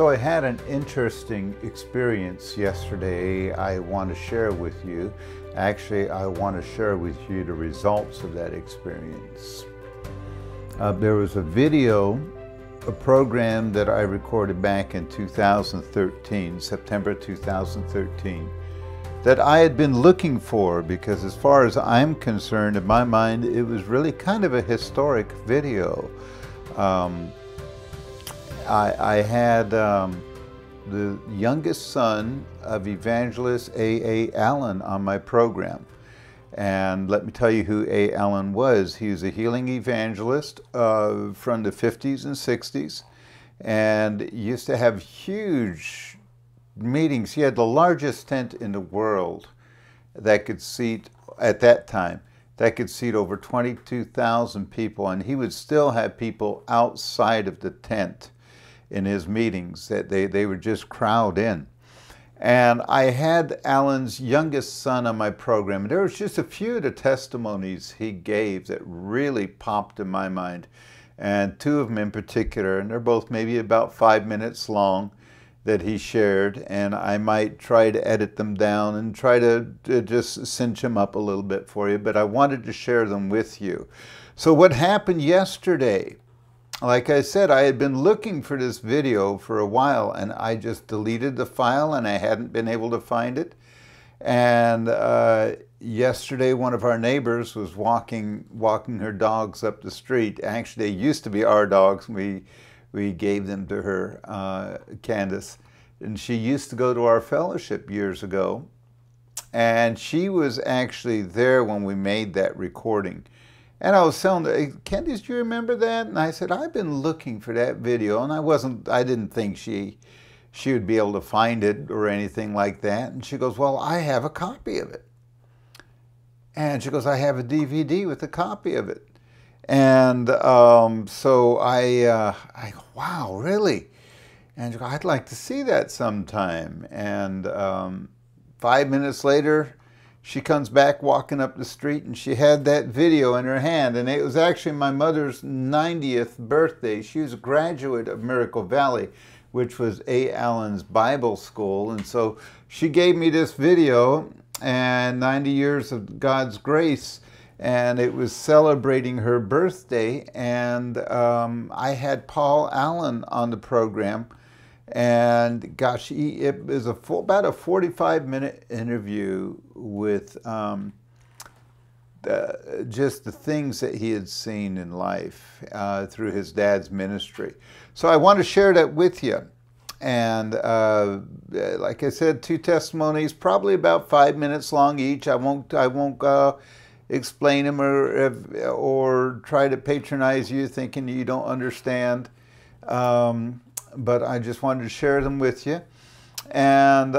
So I had an interesting experience yesterday I want to share with you. Actually, I want to share with you the results of that experience. There was a video, a program that I recorded back in 2013, September 2013, that I had been looking for because as far as I'm concerned, in my mind, it was really kind of a historic video. I had the youngest son of evangelist A. Allen on my program. And let me tell you who A. Allen was. He was a healing evangelist from the 50s and 60s and used to have huge meetings. He had the largest tent in the world that could seat, at that time, that could seat over 22,000 people. And he would still have people outside of the tent in his meetings that they would just crowd in. And I had Alan's youngest son on my program. There was just a few of the testimonies he gave that really popped in my mind. And two of them in particular, and they're both maybe about 5 minutes long, that he shared. And I might try to edit them down and try to just cinch them up a little bit for you. But I wanted to share them with you. So what happened yesterday? Like I said, I had been looking for this video for a while and I just deleted the file and I hadn't been able to find it. And yesterday one of our neighbors was walking her dogs up the street. Actually, they used to be our dogs. We gave them to her, Candace. And she used to go to our fellowship years ago. And she was actually there when we made that recording. And I was telling her, hey, Candice, do you remember that? And I said, I've been looking for that video. And I didn't think she would be able to find it or anything like that. And she goes, well, I have a copy of it. And she goes, I have a DVD with a copy of it. And so I go, wow, really? And she goes, I'd like to see that sometime. And 5 minutes later, she comes back walking up the street and she had that video in her hand. And it was actually my mother's 90th birthday. She was a graduate of Miracle Valley, which was A. Allen's Bible school. And so she gave me this video and 90 years of God's grace. And it was celebrating her birthday. And I had Paul Allen on the program. And gosh, it was about a 45-minute interview with just the things that he had seen in life through his dad's ministry. So I want to share that with you. And like I said, two testimonies, probably about 5 minutes long each. I won't explain them or try to patronize you thinking you don't understand. But I just wanted to share them with you. And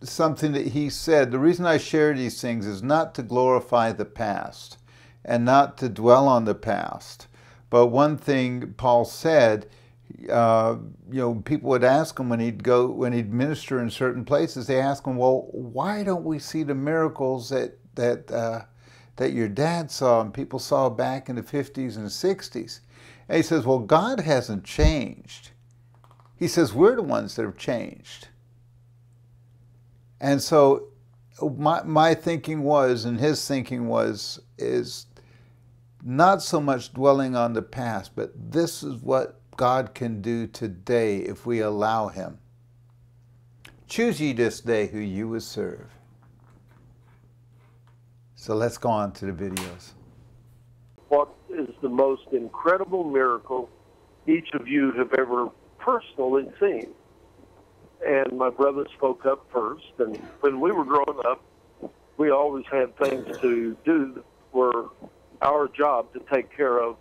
something that he said, the reason I share these things is not to glorify the past and not to dwell on the past. But one thing Paul said, you know, people would ask him when he'd minister in certain places, they ask him, well, why don't we see the miracles that your dad saw and people saw back in the 50s and 60s? And he says, well, God hasn't changed. He says, we're the ones that have changed. And so my thinking was, and his thinking was, is not so much dwelling on the past, but this is what God can do today if we allow him. Choose ye this day who you will serve. So let's go on to the videos. What is the most incredible miracle each of you have ever personally seen? And my brother spoke up first. And when we were growing up, we always had things to do that were our job to take care of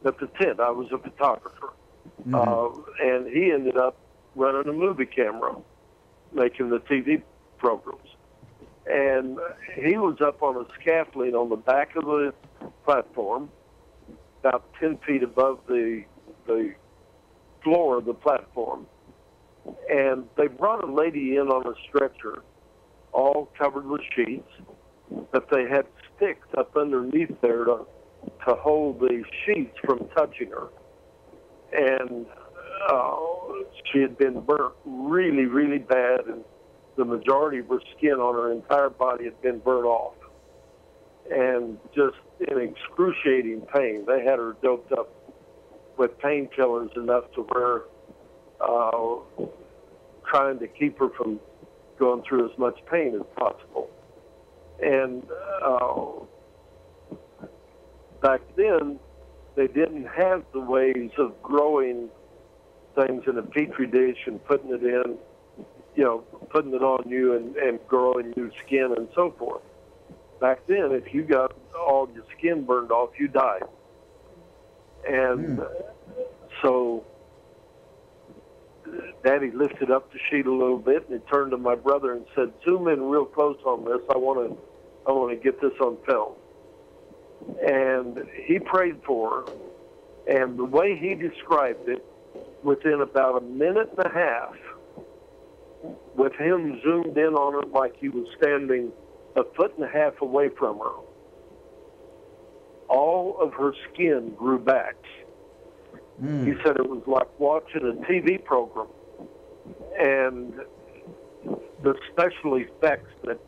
at the tent. I was a photographer. And he ended up running a movie camera, making the TV programs. And he was up on a scaffolding on the back of the platform, about 10 feet above the floor of the platform. And they brought a lady in on a stretcher, all covered with sheets, but they had sticks up underneath there to hold the sheets from touching her. And she had been burnt really, really bad, and the majority of her skin on her entire body had been burnt off. And just in excruciating pain. They had her doped up with painkillers enough to where trying to keep her from going through as much pain as possible. And back then, they didn't have the ways of growing things in a petri dish and putting it in, putting it on you and growing new skin and so forth. Back then, if you got all your skin burned off, you died. And so Daddy lifted up the sheet a little bit, and he turned to my brother and said, "Zoom in real close on this. I want to get this on film." And he prayed for her, and the way he described it, within about a minute and a half, with him zoomed in on her like he was standing a foot and a half away from her, all of her skin grew back. He said it was like watching a TV program, and the special effects that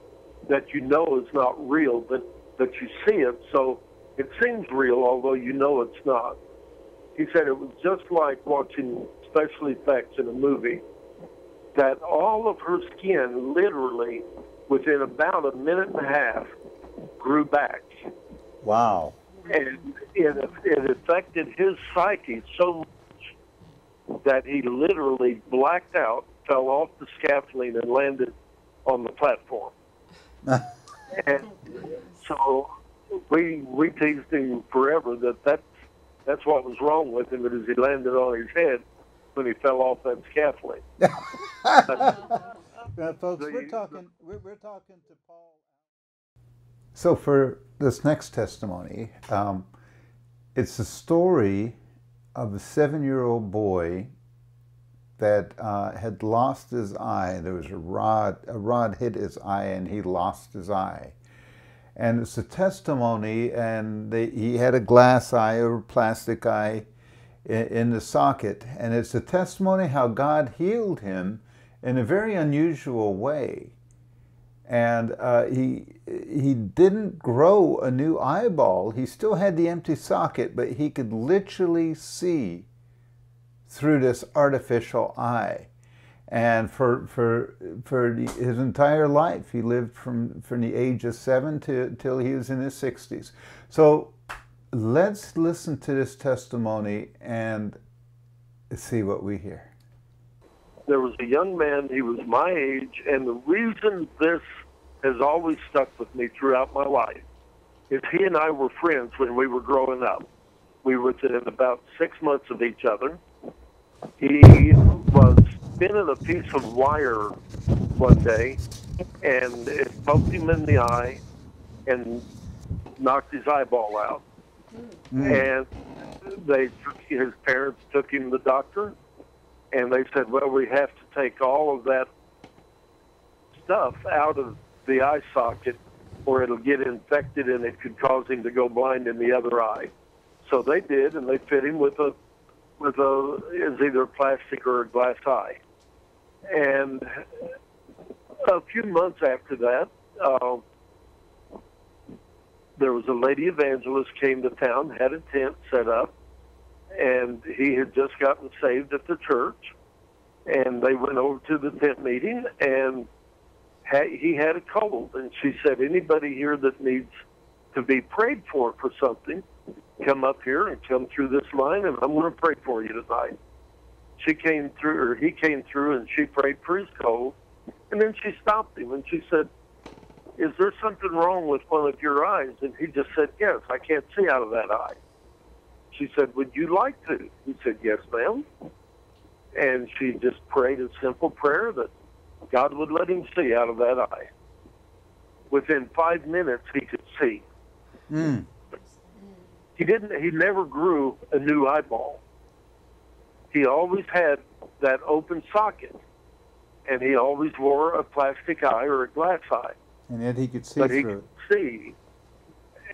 is not real, but you see it, so it seems real, although it's not. He said it was just like watching special effects in a movie, that all of her skin literally within about a minute and a half grew back. Wow. And it affected his psyche so much that he literally blacked out, fell off the scaffolding, and landed on the platform. And so we teased him forever that's what was wrong with him, is he landed on his head when he fell off that scaffolding. Folks, we're talking to Paul. So for this next testimony, it's the story of a 7-year-old boy that had lost his eye. There was a rod hit his eye, and he lost his eye. And it's a testimony, and he had a glass eye or plastic eye in the socket, and it's a testimony how God healed him in a very unusual way. And he didn't grow a new eyeball. He still had the empty socket, but he could literally see through this artificial eye. And for his entire life, he lived from the age of 7 till he was in his 60s. So let's listen to this testimony and see what we hear. There was a young man, he was my age, and the reason this has always stuck with me throughout my life is he and I were friends when we were growing up. We were within about 6 months of each other. He was spinning a piece of wire one day, and it poked him in the eye and knocked his eyeball out. And his parents took him to the doctor, and they said, well, we have to take all of that stuff out of the eye socket or it'll get infected and it could cause him to go blind in the other eye. So they did, and they fit him with is either plastic or a glass eye. And a few months after that, there was a lady evangelist came to town, had a tent set up, and he had just gotten saved at the church. And they went over to the tent meeting, and he had a cold. And she said, anybody here that needs to be prayed for something, come up here and come through this line, and I'm going to pray for you tonight. He came through, and she prayed for his cold. And then she stopped him, and she said, is there something wrong with one of your eyes? And he just said, yes, I can't see out of that eye. She said, would you like to? He said, yes, ma'am. And she just prayed a simple prayer that God would let him see out of that eye. Within 5 minutes, he could see. He never grew a new eyeball. He always had that open socket, and he always wore a plastic eye or a glass eye. And yet he could see but through he could see.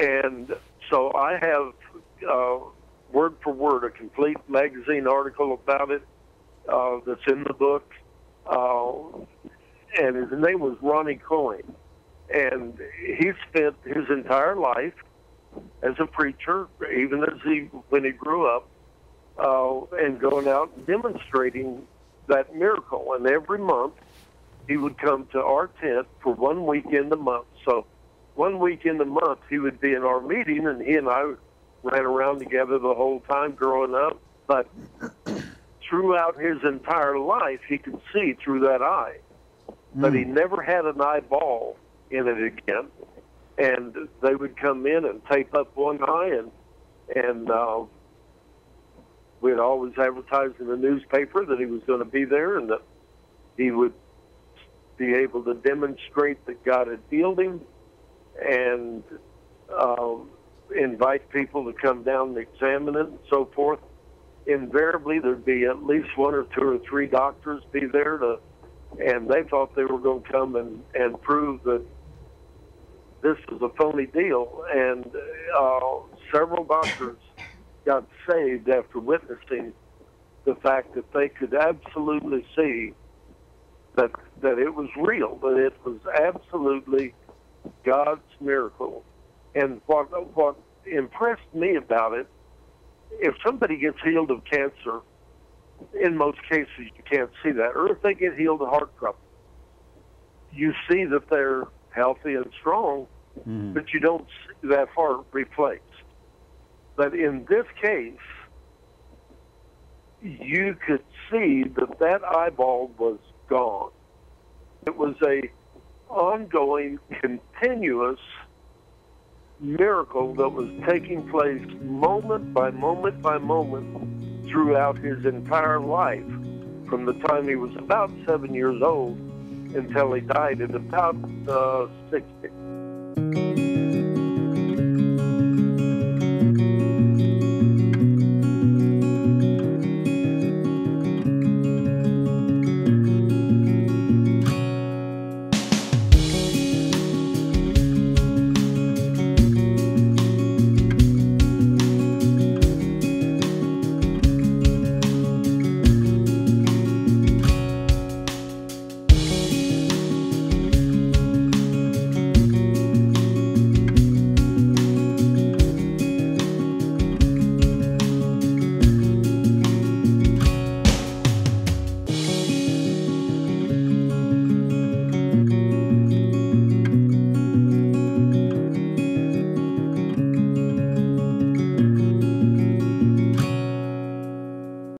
And so I have, word for word, a complete magazine article about it. that's in the book, and his name was Ronnie Coyne. And he spent his entire life as a preacher, even when he grew up, and going out and demonstrating that miracle. And every month he would come to our tent for 1 weekend a month. So 1 weekend a month he would be in our meeting, and he and I ran around together the whole time growing up. But throughout his entire life, he could see through that eye. But he never had an eyeball in it again. And they would come in and tape up one eye, and we'd always advertise in the newspaper that he was going to be there and that he would be able to demonstrate that God had healed him, and invite people to come down and examine it and so forth. Invariably, there'd be at least one or two or three doctors be there and they thought they were going to come and prove that this was a phony deal. And several doctors got saved after witnessing the fact that they could absolutely see that it was real, that it was absolutely God's miracle. And what impressed me about it, if somebody gets healed of cancer, in most cases you can't see that. Or if they get healed of heart trouble, you see that they're healthy and strong, but you don't see that heart replaced. But in this case, you could see that eyeball was gone. It was a ongoing, continuous miracle that was taking place moment by moment by moment throughout his entire life, from the time he was about 7 years old until he died at about 60.